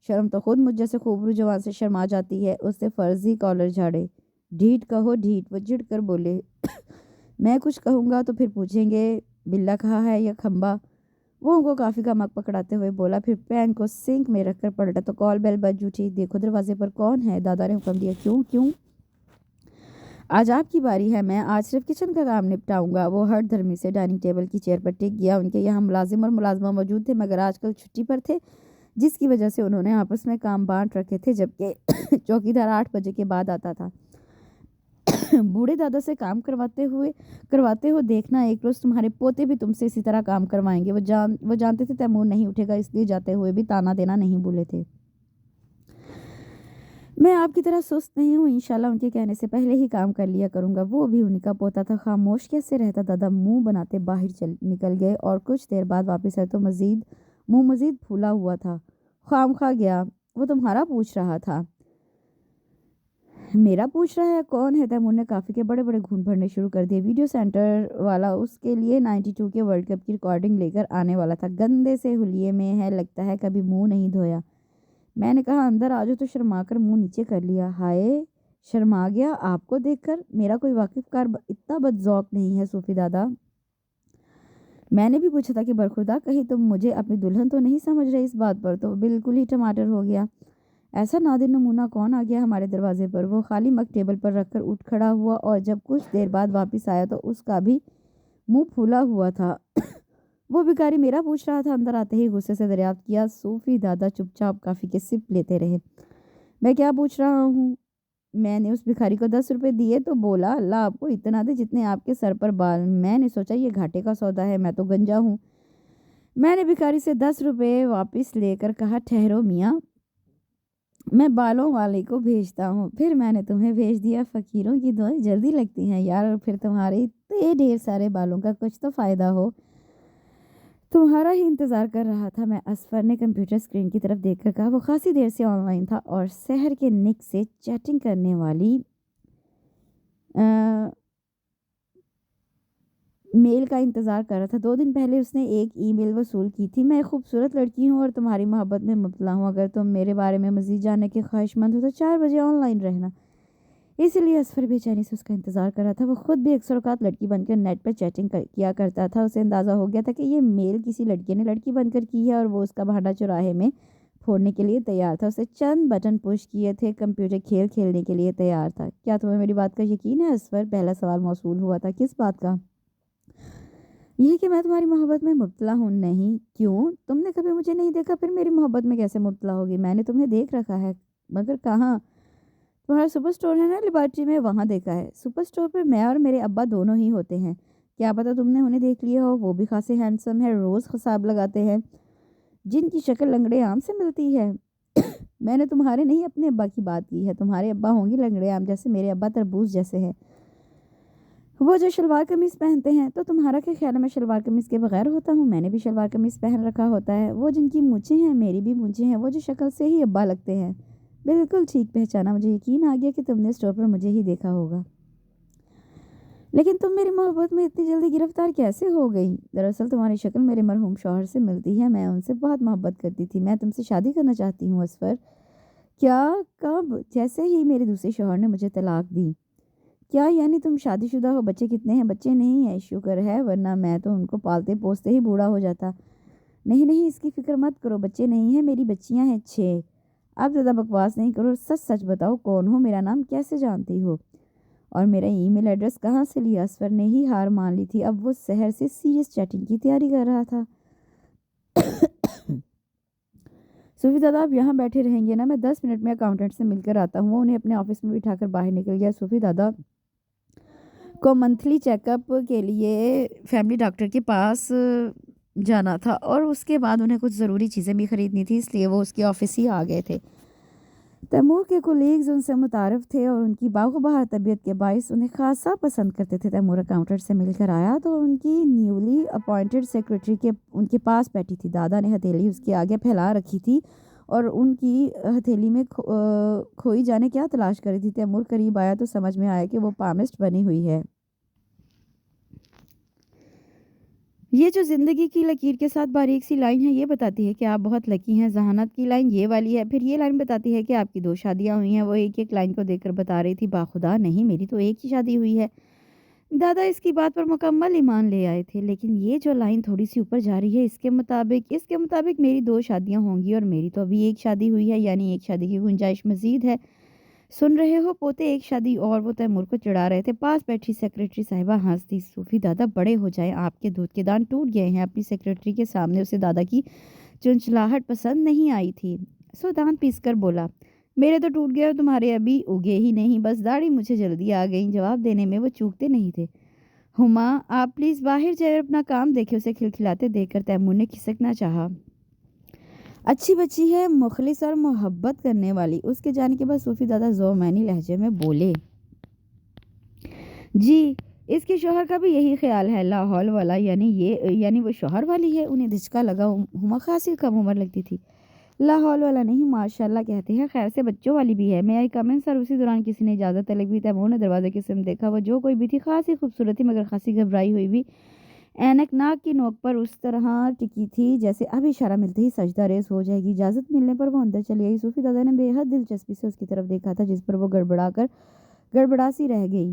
A: شرم تو خود مجھ جیسے خوبرو جوان سے شرما جاتی ہے۔ اس نے فرضی کالر جھاڑے۔ ڈھیٹ کہو ڈھیٹ، وہ چڑ کر بولے۔ میں کچھ کہوں گا تو پھر پوچھیں گے بلا کہا ہے یا کھمبا؟ وہ ان کو کافی کا مگ پکڑاتے ہوئے بولا، پھر پین کو سنک میں رکھ کر پلٹا تو کال بیل بج اٹھی۔ دیکھو دروازے پر کون ہے؟ دادا نے حکم دیا۔ کیوں؟ آج آپ کی باری ہے، میں آج صرف کچن کا کام نپٹاؤں گا۔ وہ ہٹ دھرمی سے ڈائننگ ٹیبل کی چیئر پر ٹک گیا۔ ان کے یہاں ملازم اور ملازمہ موجود تھے، مگر آج کل چھٹی پر تھے، جس کی وجہ سے انہوں نے آپس میں کام بانٹ رکھے تھے، جبکہ چوکیدار 8 بجے کے بعد آتا تھا۔ بوڑھے دادا سے کام کرواتے ہو دیکھنا، ایک روز تمہارے پوتے بھی تم سے اسی طرح کام کروائیں گے۔ وہ جانتے تھے تیمور نہیں اٹھے گا، اس لیے جاتے ہوئے بھی تانا دینا نہیں بھولے تھے۔ میں آپ کی طرح سست نہیں ہوں، انشاءاللہ ان کے کہنے سے پہلے ہی کام کر لیا کروں گا۔ وہ بھی انہی کا پوتا تھا، خاموش کیسے رہتا؟ دادا منہ بناتے باہر نکل گئے اور کچھ دیر بعد واپس آئے تو منہ مزید پھولا ہوا تھا۔ خواہ گیا، وہ تمہارا پوچھ رہا تھا۔ میرا پوچھ رہا ہے؟ کون ہے؟ تیمور نے کافی کے بڑے بڑے گھونٹ بھرنے شروع کر دیے۔ ویڈیو سینٹر والا اس کے لیے 92 کے ورلڈ کپ کی ریکارڈنگ لے کر آنے والا تھا۔ گندے سے حلیے میں ہے، لگتا ہے کبھی منہ نہیں دھویا۔ میں نے کہا اندر آ جاؤ تو شرما کر منہ نیچے کر لیا۔ ہائے، شرما گیا آپ کو دیکھ کر؟ میرا کوئی واقف کار اتنا بد ذوق نہیں ہے صوفی دادا۔ میں نے بھی پوچھا تھا کہ برخدا کہیں تم مجھے اپنی دلہن تو نہیں سمجھ رہے؟ اس بات پر تو بالکل ہی ٹماٹر ہو گیا۔ ایسا نادر نمونہ کون آ گیا ہمارے دروازے پر؟ وہ خالی مگ ٹیبل پر رکھ کر اٹھ کھڑا ہوا اور جب کچھ دیر بعد واپس آیا تو اس کا بھی منہ پھولا ہوا تھا۔ وہ بھکاری میرا پوچھ رہا تھا؟ اندر آتے ہی غصے سے دریافت کیا۔ صوفی دادا چپ چاپ کافی کے سپ لیتے رہے۔ میں کیا پوچھ رہا ہوں؟ میں نے اس بھکاری کو 10 روپے دیے تو بولا اللہ آپ کو اتنا دے جتنے آپ کے سر پر بال۔ میں نے سوچا یہ گھاٹے کا سودا ہے، میں تو گنجا ہوں۔ میں نے بھکاری سے 10 روپے واپس لے کر کہا ٹھہرو میاں، میں بالوں والے کو بھیجتا ہوں، پھر میں نے تمہیں بھیج دیا۔ فقیروں کی دعائیں جلدی لگتی ہیں یار، اور پھر تمہارے اتنے ڈھیر سارے بالوں کا کچھ تو فائدہ ہو۔ تمہارا ہی انتظار کر رہا تھا۔ میں اصفر نے کمپیوٹر اسکرین کی طرف دیکھ کر کہا۔ وہ خاصی دیر سے آن لائن تھا اور سحر کے نک سے چیٹنگ کرنے والی میل کا انتظار کر رہا تھا۔ 2 دن پہلے اس نے ایک ای میل وصول کی تھی۔ میں ایک خوبصورت لڑکی ہوں اور تمہاری محبت میں مبتلا ہوں، اگر تم میرے بارے میں مزید جاننے کے خواہش مند ہو تو 4 بجے آن لائن رہنا۔ اسی لیے اصفر بے چینی سے اس کا انتظار کر رہا تھا۔ وہ خود بھی اکثر اوقات لڑکی بن کر نیٹ پر چیٹنگ کیا کرتا تھا۔ اسے اندازہ ہو گیا تھا کہ یہ میل کسی لڑکی نے لڑکی بن کر کی ہے اور وہ اس کا بہانہ چوراہے میں پھوڑنے کے لیے تیار تھا۔ اسے چند بٹن پش کیے تھے، کمپیوٹر کھیل کھیلنے کے لیے تیار تھا۔ کیا تمہیں میری بات کا یقین ہے اصفر؟ پہلا سوال موصول ہوا تھا۔ کس بات کا؟ یہ کہ میں تمہاری محبت میں مبتلا ہوں۔ نہیں، کیوں؟ تم نے کبھی مجھے نہیں دیکھا، پھر میری محبت میں کیسے مبتلا ہوگی؟ میں نے تمہیں دیکھ رکھا ہے، مگر کہاں؟ تمہارا سپر سٹور ہے نا لیبارٹری میں، وہاں دیکھا ہے۔ سپر سٹور پر میں اور میرے ابا دونوں ہی ہوتے ہیں، کیا پتہ تم نے انہیں دیکھ لیا ہو۔ وہ بھی خاصے ہینڈسم ہے، روز خساب لگاتے ہیں، جن کی شکل لنگڑے عام سے ملتی ہے۔ میں نے تمہارے نہیں اپنے ابا کی بات کی ہے۔ تمہارے ابا ہوں گے لنگڑے عام جیسے، میرے ابا تربوز جیسے ہیں، وہ جو شلوار قمیص پہنتے ہیں۔ تو تمہارا کیا خیال ہے میں شلوار قمیص کے بغیر ہوتا ہوں؟ میں نے بھی شلوار قمیص پہن رکھا ہوتا ہے۔ وہ جن کی مونچھیں ہیں میری بھی مونچھیں ہیں، وہ جو شکل سے ہی ابا لگتے ہیں۔ بالکل ٹھیک پہچانا، مجھے یقین آ گیا کہ تم نے اسٹور پر مجھے ہی دیکھا ہوگا۔ لیکن تم میری محبت میں اتنی جلدی گرفتار کیسے ہو گئی؟ دراصل تمہاری شکل میرے مرحوم شوہر سے ملتی ہے، میں ان سے بہت محبت کرتی تھی، میں تم سے شادی کرنا چاہتی ہوں اصفر۔ کیا؟ کب؟ جیسے ہی میرے دوسرے شوہر نے مجھے طلاق دی۔ کیا یعنی تم شادی شدہ ہو؟ بچے کتنے ہیں؟ بچے نہیں ہیں، شکر ہے، ورنہ میں تو ان کو پالتے پوستے ہی بوڑھا ہو جاتا۔ نہیں نہیں، اس کی فکر مت کرو، بچے نہیں ہیں، میری بچیاں ہیں 6۔ اب زیادہ بکواس نہیں کرو، سچ سچ بتاؤ کون ہو، میرا نام کیسے جانتی ہو، اور میرا ای میل ایڈریس کہاں سے لیا؟ اصفر نے ہی ہار مان لی تھی، اب وہ سحر سے سیریس چیٹنگ کی تیاری کر رہا تھا۔ صوفی دادا آپ یہاں بیٹھے رہیں گے نا؟ میں 10 منٹ میں اکاؤنٹنٹ سے مل کر آتا ہوں۔ وہ انہیں اپنے آفس میں بٹھا کر باہر نکل گیا۔ صوفی دادا کو منتھلی چیک اپ کے لیے فیملی ڈاکٹر کے پاس جانا تھا اور اس کے بعد انہیں کچھ ضروری چیزیں بھی خریدنی تھی، اس لیے وہ اس کے آفس ہی آ گئے تھے۔ تیمور کے کولیگز ان سے متعارف تھے اور ان کی باغ و بہار طبیعت کے باعث انہیں خاصا پسند کرتے تھے۔ تیمور اکاؤنٹنٹ سے مل کر آیا تو ان کی نیولی اپوائنٹڈ سیکرٹری ان کے پاس بیٹھی تھی۔ دادا نے ہتھیلی اس کے آگے پھیلا رکھی تھی اور ان کی ہتھیلی میں کھوئی جانے کیا تلاش کری تھی۔ تیمور قریب آیا تو سمجھ میں آیا کہ وہ پامسٹ بنی ہوئی ہے۔ یہ جو زندگی کی لکیر کے ساتھ باریک سی لائن ہے، یہ بتاتی ہے کہ آپ بہت لکی ہیں۔ ذہانت کی لائن یہ والی ہے، پھر یہ لائن بتاتی ہے کہ آپ کی 2 شادیاں ہوئی ہیں۔ وہ ایک ایک لائن کو دیکھ کر بتا رہی تھی۔ باخدا نہیں، میری تو ایک ہی شادی ہوئی ہے۔ دادا اس کی بات پر مکمل ایمان لے آئے تھے، لیکن یہ جو لائن تھوڑی سی اوپر جا رہی ہے، اس کے مطابق میری 2 شادیاں ہوں گی اور میری تو ابھی ایک شادی ہوئی ہے، یعنی ایک شادی کی گنجائش مزید ہے۔ سن رہے ہو پوتے، ایک شادی اور؟ وہ تیمور کو چڑھا رہے تھے۔ پاس بیٹھی سیکرٹری صاحبہ ہنس دی۔ صوفی دادا بڑے ہو جائیں، آپ کے دودھ کے دان ٹوٹ گئے ہیں۔ اپنی سیکرٹری کے سامنے اسے دادا کی چنچلاہٹ پسند نہیں آئی تھی، سو دان پیس کر بولا میرے تو ٹوٹ گئے اور تمہارے ابھی اگے ہی نہیں، بس داڑھی مجھے جلدی آ گئی۔ جواب دینے میں وہ چوکتے نہیں تھے۔ ہما آپ پلیز باہر جائے اور اپنا کام دیکھے۔ اسے کھلکھلاتے دیکھ کر تیمور نے کھسکنا چاہا۔ اچھی بچی ہے، مخلص اور محبت کرنے والی۔ اس کے جانے کے بعد صوفی دادا ذومینی لہجے میں بولے جی اس کے شوہر کا بھی یہی خیال ہے، لاہور والا، یعنی وہ شوہر والی ہے؟ انہیں دھچکا لگا۔ ہما خاصی کم عمر لگتی تھی۔ لاہور والا نہیں، ماشاءاللہ کہتے ہیں، خیر سے بچوں والی بھی ہے۔ میں آئی کم ان سر؟ اسی دوران کسی نے اجازت طلب کی۔ تیمور نے دروازے کی سمت دیکھا۔ وہ جو کوئی بھی تھی خاصی خوبصورت تھی، مگر خاصی گھبرائی ہوئی بھی، اینک ناک کی نوک پر اس طرح ٹکی تھی جیسے اب اشارہ ملتے ہی سجدہ ریز ہو جائے گی۔ اجازت ملنے پر وہ اندر چلی آئی۔ صوفی دادا نے بے حد دلچسپی سے اس کی طرف دیکھا تھا، جس پر وہ گڑبڑا سی رہ گئی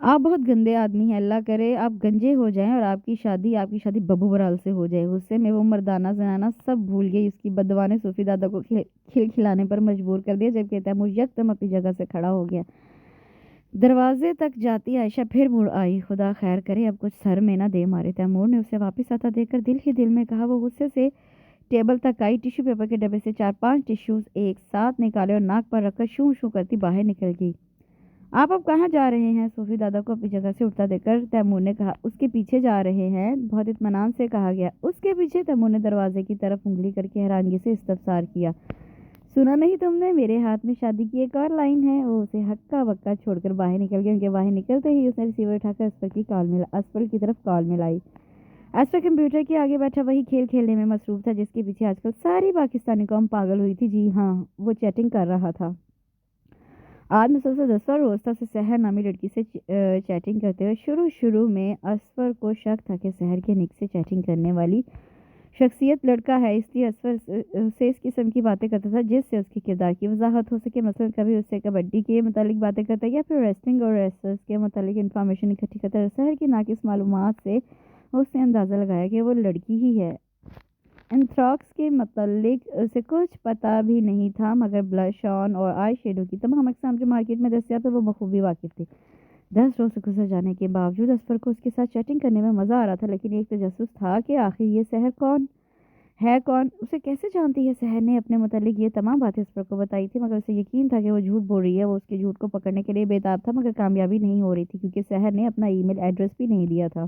A: آپ بہت گندے آدمی ہیں، اللہ کرے آپ گنجے ہو جائیں اور آپ کی شادی ببو برال سے ہو جائے۔ غصے میں وہ مردانہ زنانہ سب بھول گئی۔ اس کی بددعا نے صوفی دادا کو کھلانے پر مجبور کر دیا، جبکہ تیمور یکدم اپنی جگہ سے کھڑا ہو گیا۔ دروازے تک جاتی عائشہ پھر مڑ آئی۔ خدا خیر کرے اب کچھ سر میں نہ دے مارے۔ تیمور نے اسے واپس آتا دیکھ کر دل ہی دل میں کہا۔ وہ غصے سے ٹیبل تک آئی، ٹیشو پیپر کے ڈبے سے 4-5 ٹیشوز ایک ساتھ نکالے اور ناک پر رکھ کر شوں شوں کرتی باہر نکل گئی۔ آپ اب کہاں جا رہے ہیں؟ صوفی دادا کو اپنی جگہ سے اٹھتا دیکھ کر تیمور نے کہا۔ اس کے پیچھے جا رہے ہیں، بہت اطمینان سے کہا گیا۔ اس کے پیچھے؟ تیمور نے دروازے کی طرف انگلی کر کے حیرانگی سے استفسار کیا۔ سنا نہیں تم نے؟ میرے ہاتھ میں شادی کی ایک اور لائن ہے۔ وہ اسے ہکا بکا چھوڑ کر باہر نکل گیا۔ ان کے باہر نکلتے ہی اس نے ریسیور اٹھا کر اسفل کی طرف کال ملائی۔ اسفل کمپیوٹر کے آگے بیٹھا وہی کھیل کھیلنے میں مصروف تھا جس کے پیچھے آج کل ساری پاکستانی قوم پاگل ہوئی تھی۔ جی ہاں، وہ چیٹنگ کر رہا تھا۔ آج مسلسل 10واں روز تھا اسے سحر نامی لڑکی سے چیٹنگ کرتے ہوئے۔ شروع میں اسفر کو شک تھا کہ سحر کے نک سے چیٹنگ کرنے والی شخصیت لڑکا ہے، اس لیے اسفر سے اس قسم کی باتیں کرتا تھا جس سے اس کے کردار کی وضاحت ہو سکے۔ مثلا کبھی اس سے کبڈی کے متعلق باتیں کرتا یا پھر ریسلنگ اور ریسلرز کے متعلق انفارمیشن اکٹھی کرتا۔ سحر کی ناقص معلومات سے اس نے اندازہ لگایا کہ وہ لڑکی ہی ہے۔ انتھراکس کے متعلق اسے کچھ پتہ بھی نہیں تھا، مگر بلش آن اور آئی شیڈو کی تمام اقسام جو مارکیٹ میں دستیاب تھے وہ بخوبی واقف تھے۔ 10 روز سے گزر جانے کے باوجود اسفر کو اس کے ساتھ چیٹنگ کرنے میں مزہ آ رہا تھا، لیکن ایک تجسس تھا کہ آخر یہ سحر کون ہے، اسے کیسے جانتی ہے۔ سحر نے اپنے متعلق یہ تمام باتیں اسفر کو بتائی تھی، مگر اسے یقین تھا کہ وہ جھوٹ بول رہی ہے۔ وہ اس کے جھوٹ کو پکڑنے کے لیے بےتاب تھا، مگر کامیابی نہیں ہو رہی تھی کیونکہ سحر نے اپنا ای میل ایڈریس بھی نہیں دیا تھا۔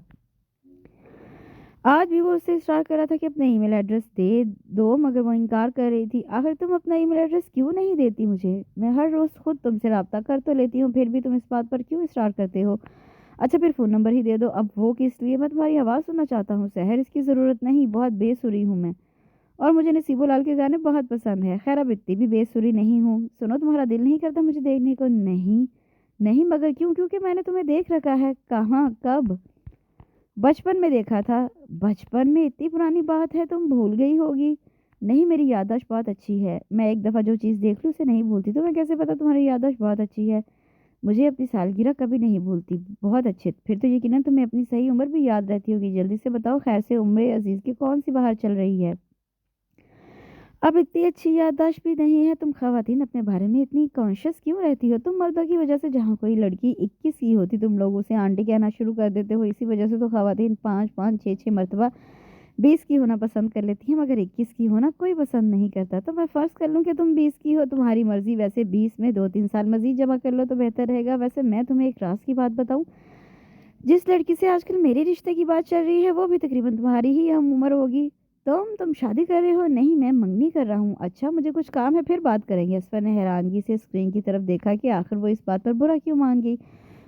A: آج بھی وہ اس سے اصرار کر رہا تھا کہ اپنا ای میل ایڈریس دے دو، مگر وہ انکار کر رہی تھی۔ آخر تم اپنا ای میل ایڈریس کیوں نہیں دیتی مجھے؟ میں ہر روز خود تم سے رابطہ کر تو لیتی ہوں، پھر بھی تم اس بات پر کیوں اصرار کرتے ہو؟ اچھا پھر فون نمبر ہی دے دو۔ اب وہ کس لیے؟ میں تمہاری آواز سننا چاہتا ہوں۔ سحر اس کی ضرورت نہیں، بہت بے سری ہوں میں، اور مجھے نصیب لال کے گانے بہت پسند ہے۔ خیر اب اتنی بھی بے سری نہیں ہوں۔ سنو، تمہارا دل نہیں کرتا مجھے دیکھنے کو؟ نہیں مگر کیوں؟ کیونکہ میں نے تمہیں دیکھ رکھا ہے۔ کہاں؟ کب؟ بچپن میں دیکھا تھا۔ بچپن میں؟ اتنی پرانی بات ہے، تم بھول گئی ہوگی۔ نہیں، میری یادداشت بہت اچھی ہے، میں ایک دفعہ جو چیز دیکھ لوں اسے نہیں بھولتی۔ تمہیں کیسے پتا تمہاری یادداشت بہت اچھی ہے؟ مجھے اپنی سالگرہ کبھی نہیں بھولتی۔ بہت اچھے، پھر تو یقیناً تمہیں اپنی صحیح عمر بھی یاد رہتی ہوگی۔ جلدی سے بتاؤ، خیر سے عمر عزیز کی کون سی بہار چل رہی ہے؟ اب اتنی اچھی یادداشت بھی نہیں ہے۔ تم خواتین اپنے بارے میں اتنی کانشیس کیوں رہتی ہو؟ تم مردوں کی وجہ سے جہاں کوئی لڑکی 21 کی ہوتی تم لوگ اسے آنٹی کہنا شروع کر دیتے ہو، اسی وجہ سے تو خواتین 5-5 6-6 مرتبہ 20 کی ہونا پسند کر لیتی ہیں، مگر 21 کی ہونا کوئی پسند نہیں کرتا۔ تو میں فرض کر لوں کہ تم 20 کی ہو، تمہاری مرضی، ویسے 20 میں 2-3 سال مزید جمع کر لو تو بہتر رہے گا۔ ویسے میں تمہیں ایک راز کی بات بتاؤں، جس لڑکی سے آج کل میرے رشتے کی بات چل رہی ہے وہ بھی تقریباً تمہاری ہی ہم عمر ہوگی۔ تم شادی کر رہے ہو؟ نہیں، میں منگنی کر رہا ہوں۔ اچھا، مجھے کچھ کام ہے، پھر بات کریں گے۔ اسفر نے حیرانگی سے اسکرین کی طرف دیکھا کہ آخر وہ اس بات پر برا کیوں مان گئی۔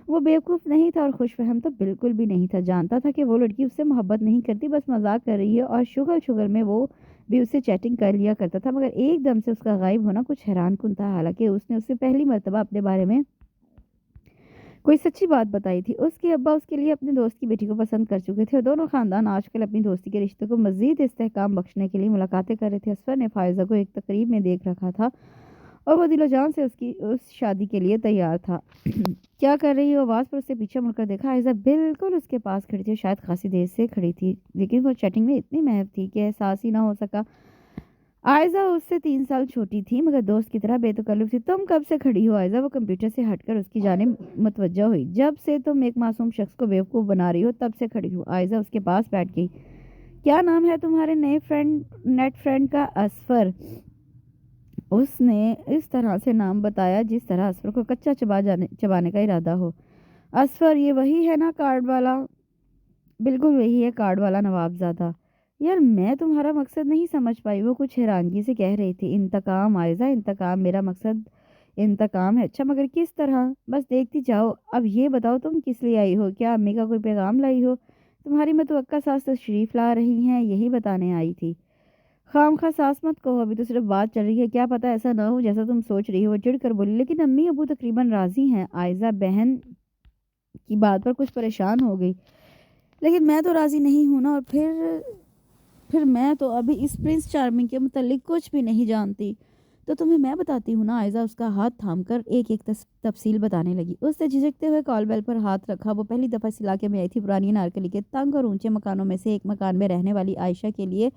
A: وہ بیوقوف نہیں تھا اور خوش فہم تو بالکل بھی نہیں تھا۔ جانتا تھا کہ وہ لڑکی اس سے محبت نہیں کرتی، بس مذاق کر رہی ہے، اور شگل میں وہ بھی اس سے چیٹنگ کر لیا کرتا تھا، مگر ایک دم سے اس کا غائب ہونا کچھ حیران کن تھا۔ حالانکہ اس نے اسے پہلی مرتبہ اپنے بارے میں کوئی سچی بات بتائی تھی۔ اس کے ابا اس کے لیے اپنے دوست کی بیٹی کو پسند کر چکے تھے، اور دونوں خاندان آج کل اپنی دوستی کے رشتے کو مزید استحکام بخشنے کے لیے ملاقاتیں کر رہے تھے۔ اسفر نے فائزہ کو ایک تقریب میں دیکھ رکھا تھا اور وہ دل و جان سے اس شادی کے لیے تیار تھا۔ کیا کر رہی ہو؟ آواز پر اسے پیچھے مڑ کر دیکھا۔ فائزہ بالکل اس کے پاس کھڑی تھی، شاید خاصی دیر سے کھڑی تھی، لیکن وہ چیٹنگ میں اتنی محو تھی کہ احساس ہی نہ ہو سکا۔ آئزہ اس سے 3 سال چھوٹی تھی، مگر دوست کی طرح بے تکلف تھی۔ تم کب سے کھڑی ہو آئزہ؟ وہ کمپیوٹر سے ہٹ کر اس کی جانب متوجہ ہوئی۔ جب سے تم ایک معصوم شخص کو بیوقوف بنا رہی ہو تب سے کھڑی ہو۔ آئزہ اس کے پاس بیٹھ گئی۔ کیا نام ہے تمہارے نئے نیٹ فرینڈ کا؟ اسفر۔ اس نے اس طرح سے نام بتایا جس طرح اسفر کو کچا چبانے کا ارادہ ہو۔ اسفر، یہ وہی ہے نا کارڈ والا؟ بالکل وہی ہے، کارڈ والا نواب زادہ۔ یار میں تمہارا مقصد نہیں سمجھ پائی، وہ کچھ حیرانگی سے کہہ رہی تھی۔ انتقام آئزہ، انتقام، میرا مقصد انتقام ہے۔ اچھا مگر کس طرح؟ بس دیکھتی جاؤ۔ اب یہ بتاؤ تم کس لیے آئی ہو؟ کیا امی کا کوئی پیغام لائی ہو؟ تمہاری متوقع ساس تشریف لا رہی ہیں، یہی بتانے آئی تھی۔ خامخواہ ساس مت کہو، ابھی تو صرف بات چل رہی ہے، کیا پتہ ایسا نہ ہو جیسا تم سوچ رہی ہو۔ چڑھ کر بولی، لیکن امی ابو تقریباً راضی ہیں۔ آئزہ بہن کی بات پر کچھ پریشان ہو گئی۔ لیکن میں تو راضی نہیں ہوں نا، اور پھر میں تو ابھی اس پرنس چارمنگ کے متعلق کچھ بھی نہیں جانتی۔ تو تمہیں میں بتاتی ہوں نا۔ عائزہ اس کا ہاتھ تھام کر ایک ایک تفصیل بتانے لگی۔ اس نے جھجکتے ہوئے کال بیل پر ہاتھ رکھا۔ وہ پہلی دفعہ اس علاقے میں آئی تھی۔ پرانی انارکلی کے تنگ اور اونچے مکانوں میں سے ایک مکان میں رہنے والی عائشہ کے لیے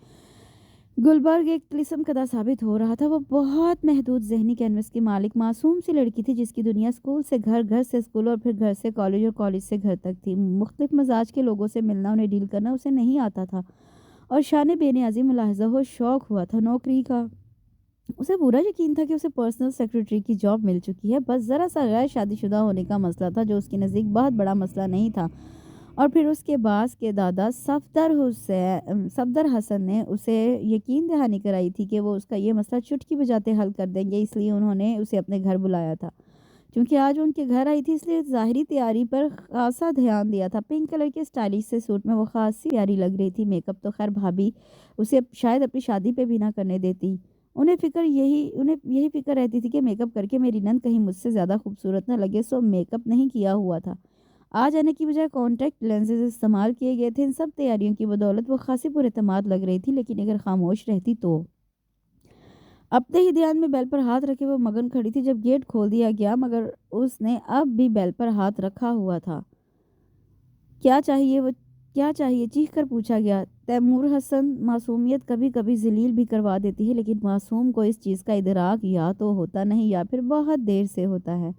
A: گلبرگ ایک طلسم کدا ثابت ہو رہا تھا۔ وہ بہت محدود ذہنی کینوس کی مالک معصوم سی لڑکی تھی جس کی دنیا اسکول سے گھر، گھر سے اسکول اور پھر گھر سے کالج اور کالج سے گھر تک تھی۔ مختلف مزاج کے لوگوں سے ملنا، انہیں ڈیل کرنا اسے نہیں آتا تھا اور شان بے نیازی ملاحظہ ہو شوق ہوا تھا نوکری کا۔ اسے پورا یقین تھا کہ اسے پرسنل سیکرٹری کی جاب مل چکی ہے۔ بس ذرا سا غیر شادی شدہ ہونے کا مسئلہ تھا جو اس کے نزدیک بہت بڑا مسئلہ نہیں تھا۔ اور پھر اس کے باس کے دادا صفدر حسن نے اسے یقین دہانی کرائی تھی کہ وہ اس کا یہ مسئلہ چٹکی بجاتے حل کر دیں گے، اس لیے انہوں نے اسے اپنے گھر بلایا تھا۔ چونکہ آج ان کے گھر آئی تھی اس لیے ظاہری تیاری پر خاصا دھیان دیا تھا۔ پنک کلر کے اسٹائلش سے سوٹ میں وہ خاصی پیاری لگ رہی تھی۔ میک اپ تو خیر بھابھی اسے شاید اپنی شادی پہ بھی نہ کرنے دیتی۔ انہیں یہی فکر رہتی تھی کہ میک اپ کر کے میری نند کہیں مجھ سے زیادہ خوبصورت نہ لگے، سو میک اپ نہیں کیا ہوا تھا۔ آج آنے کی بجائے کانٹیکٹ لینسز استعمال کیے گئے تھے۔ ان سب تیاریوں کی بدولت وہ خاصی پر اعتماد لگ رہی تھی، لیکن اگر خاموش رہتی تو۔ اپنے ہی دھیان میں بیل پر ہاتھ رکھے وہ مگن کھڑی تھی جب گیٹ کھول دیا گیا، مگر اس نے اب بھی بیل پر ہاتھ رکھا ہوا تھا۔ کیا چاہیے چیخ کر پوچھا گیا۔ تیمور حسن، معصومیت کبھی کبھی ذلیل بھی کروا دیتی ہے، لیکن معصوم کو اس چیز کا ادراک یا تو ہوتا نہیں یا پھر بہت دیر سے ہوتا ہے۔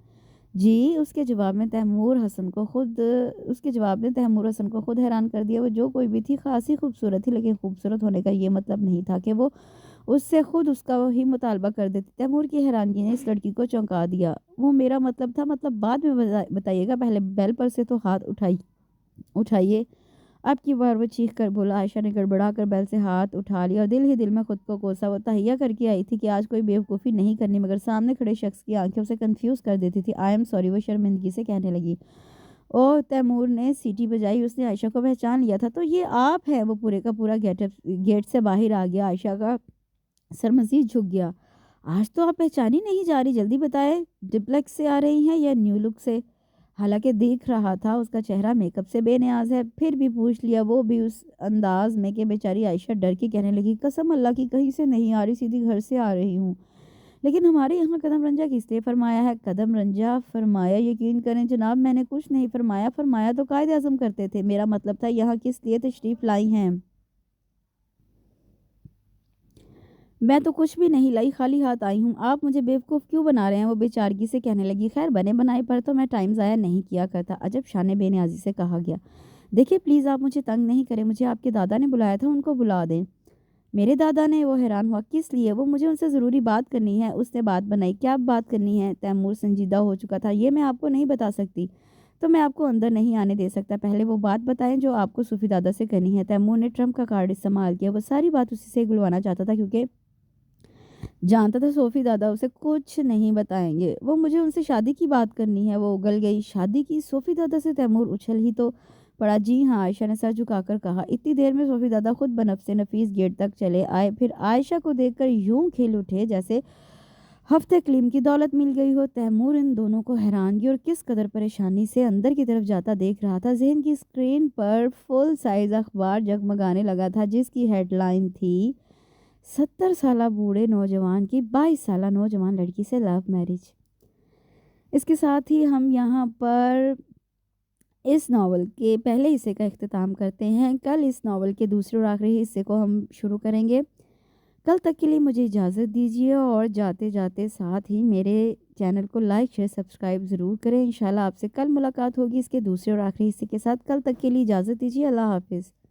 A: جی، اس کے جواب نے تیمور حسن کو خود حیران کر دیا۔ وہ جو کوئی بھی تھی خاصی خوبصورت تھی، لیکن خوبصورت ہونے کا یہ مطلب نہیں تھا کہ وہ اس سے خود اس کا وہی مطالبہ کر دیتی۔ تیمور کی حیرانگی نے اس لڑکی کو چونکا دیا۔ وہ میرا مطلب تھا، مطلب بعد میں بتائیے گا، پہلے بیل پر سے تو ہاتھ اٹھائیے۔ اب کی بار وہ چیخ کر بولا۔ عائشہ نے گڑبڑا کر بیل سے ہاتھ اٹھا لیا اور دل ہی دل میں خود کو کوسا۔ وہ تہیہ کر کے آئی تھی کہ آج کوئی بیوقوفی نہیں کرنی، مگر سامنے کھڑے شخص کی آنکھیں اسے کنفیوز کر دیتی تھی۔ آئی ایم سوری، وہ شرمندگی سے کہنے لگی۔ اوہ، تیمور نے سیٹی بجائی۔ اس نے عائشہ کو پہچان لیا تھا۔ تو یہ آپ ہیں؟ وہ پورے کا پورا گیٹ سے باہر آ گیا۔ عائشہ کا سر مزید جھک گیا۔ آج تو آپ پہچانی نہیں جا رہی، جلدی بتائیں، ڈپلیکس سے آ رہی ہیں یا نیو لک سے؟ حالانکہ دیکھ رہا تھا اس کا چہرہ میک اپ سے بے نیاز ہے، پھر بھی پوچھ لیا، وہ بھی اس انداز میں کہ بیچاری عائشہ ڈر کے کہنے لگی، قسم اللہ کی کہیں سے نہیں آ رہی، سیدھی گھر سے آ رہی ہوں۔ لیکن ہمارے یہاں قدم رنجہ کس لیے فرمایا ہے؟ قدم رنجہ فرمایا؟ یقین کریں جناب، میں نے کچھ نہیں فرمایا۔ فرمایا تو قائد اعظم کرتے تھے۔ میرا مطلب تھا یہاں کس لیے تشریف لائی ہیں؟ میں تو کچھ بھی نہیں لائی، خالی ہاتھ آئی ہوں۔ آپ مجھے بیوقوف کیوں بنا رہے ہیں؟ وہ بے چارگی سے کہنے لگی، خیر بنے بنائے پر تو میں ٹائم ضائع نہیں کیا کرتا۔ عجب شان بے نیازی سے کہا گیا۔ دیکھیے پلیز، آپ مجھے تنگ نہیں کریں، مجھے آپ کے دادا نے بلایا تھا، ان کو بلا دیں۔ میرے دادا نے؟ وہ حیران ہوا، کس لیے؟ وہ مجھے ان سے ضروری بات کرنی ہے۔ اس نے بات بنائی، کیا بات کرنی ہے؟ تیمور سنجیدہ ہو چکا تھا، یہ میں آپ کو نہیں بتا سکتی، تو میں آپ کو اندر نہیں آنے دے سکتا۔ پہلے وہ بات بتائیں جو آپ کو صوفی دادا سے کرنی ہے۔ تیمور نے ٹرمپ کا کارڈ استعمال کیا۔ وہ ساری بات اسی سے گلوانا چاہتا تھا کیونکہ جانتا تھا صوفی دادا اسے کچھ نہیں بتائیں گے۔ وہ مجھے ان سے شادی کی بات کرنی ہے۔ وہ اگل گئی، شادی کی؟ صوفی دادا سے؟ تیمور اچھل ہی تو پڑا۔ جی ہاں، عائشہ نے سر جھکا کر کہا۔ اتنی دیر میں صوفی دادا خود بنفس نفیس گیٹ تک چلے آئے، پھر عائشہ کو دیکھ کر یوں کھل اٹھے جیسے ہفتے کلیم کی دولت مل گئی ہو۔ تیمور ان دونوں کو حیرانگی اور کس قدر پریشانی سے اندر کی طرف جاتا دیکھ رہا تھا۔ ذہن کی اسکرین پر فل سائز اخبار جگمگانے لگا تھا جس کی ہیڈ لائن تھی، 70 سالہ بوڑھے نوجوان کی 22 سالہ نوجوان لڑکی سے لو میرج۔ اس کے ساتھ ہی ہم یہاں پر اس ناول کے پہلے حصے کا اختتام کرتے ہیں۔ کل اس ناول کے دوسرے اور آخری حصے کو ہم شروع کریں گے۔ کل تک کے لیے مجھے اجازت دیجیے اور جاتے جاتے ساتھ ہی میرے چینل کو لائک شیئر سبسکرائب ضرور کریں۔ انشاءاللہ آپ سے کل ملاقات ہوگی اس کے دوسرے اور آخری حصے کے ساتھ۔ کل تک کے لیے اجازت دیجیے، اللہ حافظ۔